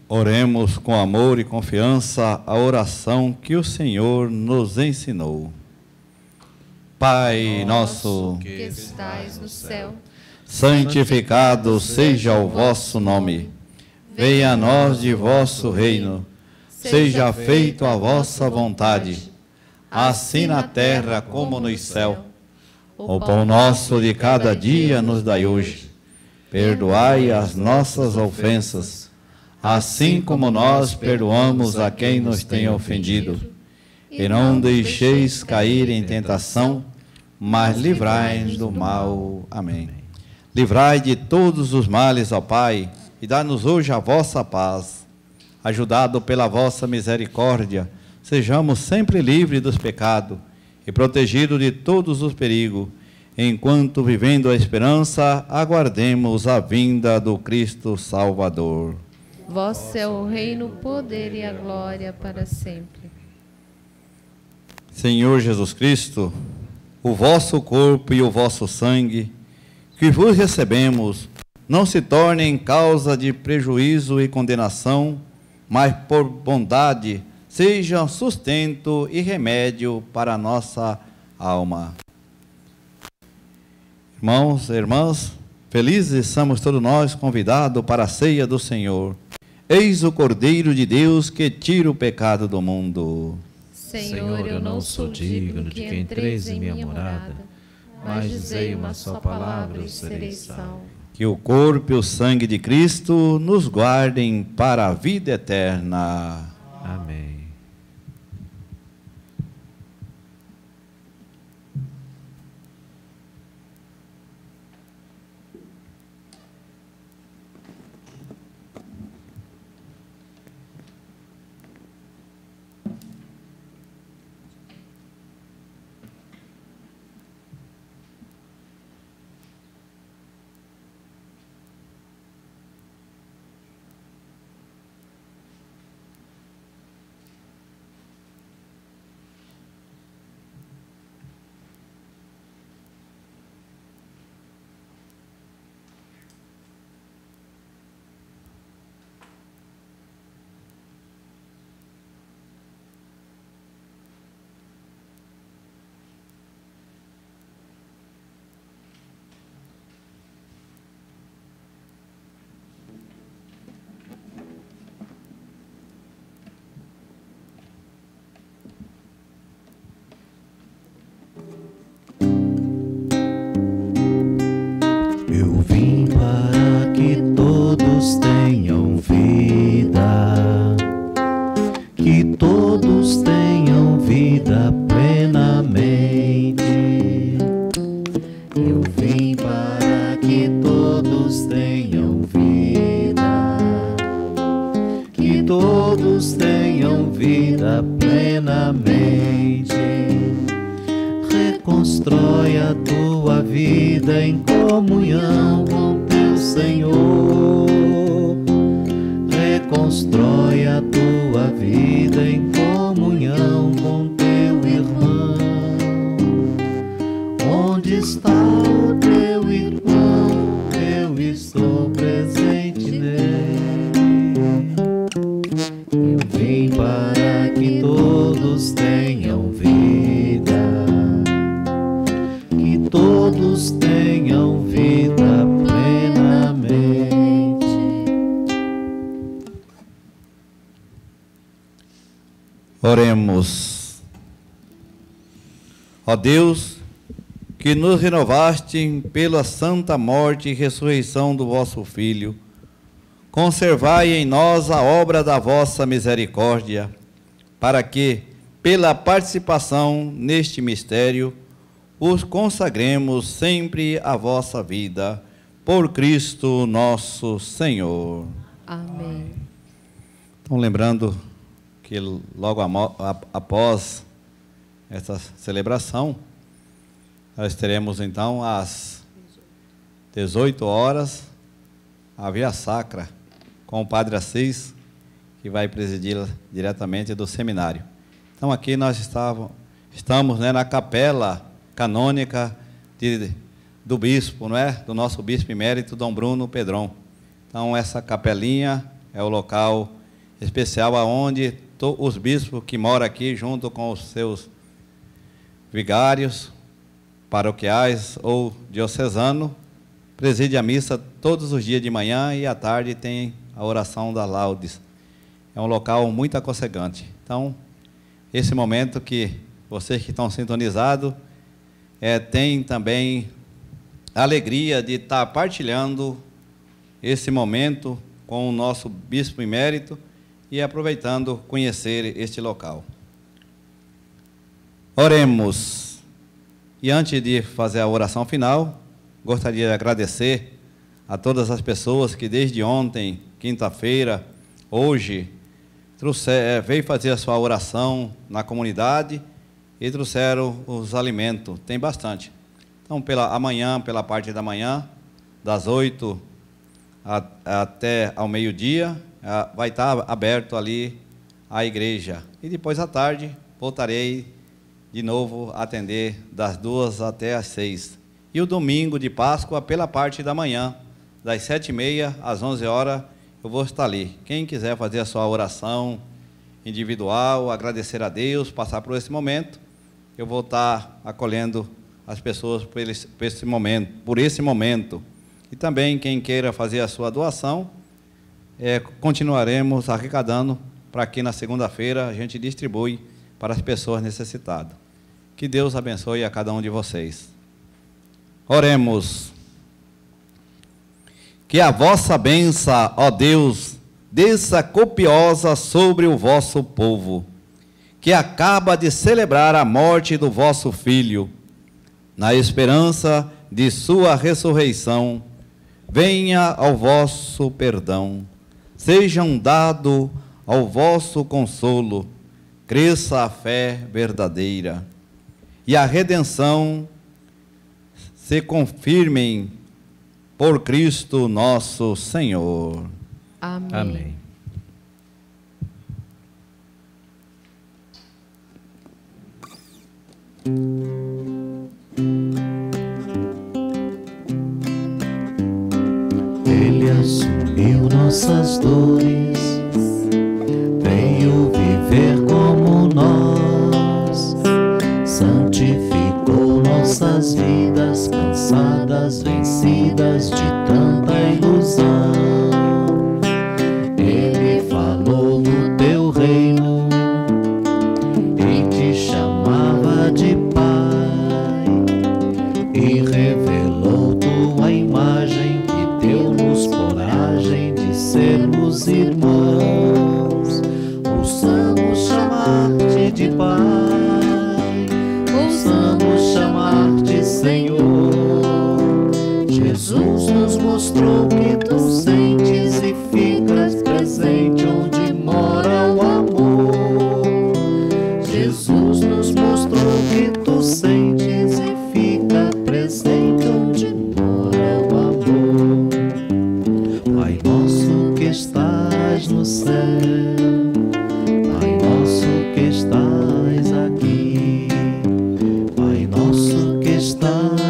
Oremos com amor e confiança a oração que o Senhor nos ensinou. Pai nosso, que estais no céu, santificado seja o vosso nome. Venha a nós de vosso reino. Seja feita a vossa vontade, assim na terra como no céu. O pão nosso de cada dia nos dai hoje. Perdoai as nossas ofensas, assim como nós perdoamos a quem nos tem ofendido. E não deixeis cair em tentação, mas livrai-nos do mal. Amém. Livrai de todos os males, ó Pai, e dá-nos hoje a vossa paz. Ajudado pela vossa misericórdia, sejamos sempre livres dos pecados e protegidos de todos os perigos, enquanto, vivendo a esperança, aguardemos a vinda do Cristo Salvador. Vosso é o reino, o poder e a glória para sempre. Senhor Jesus Cristo, o vosso corpo e o vosso sangue, que vos recebemos, não se tornem causa de prejuízo e condenação, mas por bondade sejam sustento e remédio para a nossa alma. Irmãos e irmãs, felizes somos todos nós convidados para a ceia do Senhor. Eis o Cordeiro de Deus que tira o pecado do mundo. Senhor, eu não sou digno de que entreis em minha morada, mas dizei uma só palavra e serei salvo. Que o corpo e o sangue de Cristo nos guardem para a vida eterna. Amém. Reconstrói a tua vida em comunhão com teu Senhor. Reconstrói a tua vida em comunhão com teu irmão. Onde está o teu irmão? Eu estou presente nele. todos tenham vida plenamente. Oremos. Ó Deus, que nos renovaste pela santa morte e ressurreição do vosso Filho, conservai em nós a obra da vossa misericórdia, para que, pela participação neste mistério, os consagremos sempre à vossa vida, por Cristo nosso Senhor. Amém. Então, lembrando que logo após essa celebração, nós teremos então às 18 horas a Via Sacra com o Padre Assis, que vai presidir diretamente do seminário. Então aqui nós estamos na capela canônica do bispo, não é? Do nosso bispo emérito, Dom Bruno Pedron. Então essa capelinha é o local especial aonde os bispos que moram aqui junto com os seus vigários paroquiais ou diocesano preside a missa todos os dias de manhã e à tarde tem a oração das laudes. É um local muito aconchegante. Então, esse momento que vocês que estão sintonizados tem também a alegria de estar partilhando esse momento com o nosso bispo emérito e aproveitando conhecer este local. Oremos. E antes de fazer a oração final, gostaria de agradecer a todas as pessoas que desde ontem, quinta-feira, hoje, veio fazer a sua oração na comunidade e trouxeram os alimentos. Tem bastante. Então, amanhã, pela parte da manhã, das 8 até ao meio-dia, vai estar aberto ali a igreja. E depois à tarde, voltarei de novo a atender das 2 até as 6. E o domingo de Páscoa, pela parte da manhã, das 7h30 às 11 horas, eu vou estar ali. Quem quiser fazer a sua oração individual, agradecer a Deus, passar por esse momento, eu vou estar acolhendo as pessoas por esse momento. E também quem queira fazer a sua doação, continuaremos arrecadando para que na segunda-feira a gente distribui para as pessoas necessitadas. Que Deus abençoe a cada um de vocês. Oremos. Que a vossa bênção, ó Deus, desça copiosa sobre o vosso povo, que acaba de celebrar a morte do vosso Filho, na esperança de sua ressurreição, venha ao vosso perdão, sejam dado ao vosso consolo, cresça a fé verdadeira, e a redenção se confirmem por Cristo nosso Senhor. Amém. Amém. Ele assumiu nossas dores, veio viver como nós, santificou nossas vidas cansadas, vencidas de tanta ilusão. Ele falou do teu reino e te chamava de Pai, e revelou tua imagem, que deu-nos coragem de sermos irmãos. Ouçamos chamar-te de Pai, ouçamos chamar-te Senhor. Jesus nos mostrou que tu sentes e ficas presente onde mora o amor. Jesus nos mostrou que tu sentes e fica presente onde mora o amor. Pai nosso que estás no céu, Pai nosso que estás aqui, Pai nosso que estás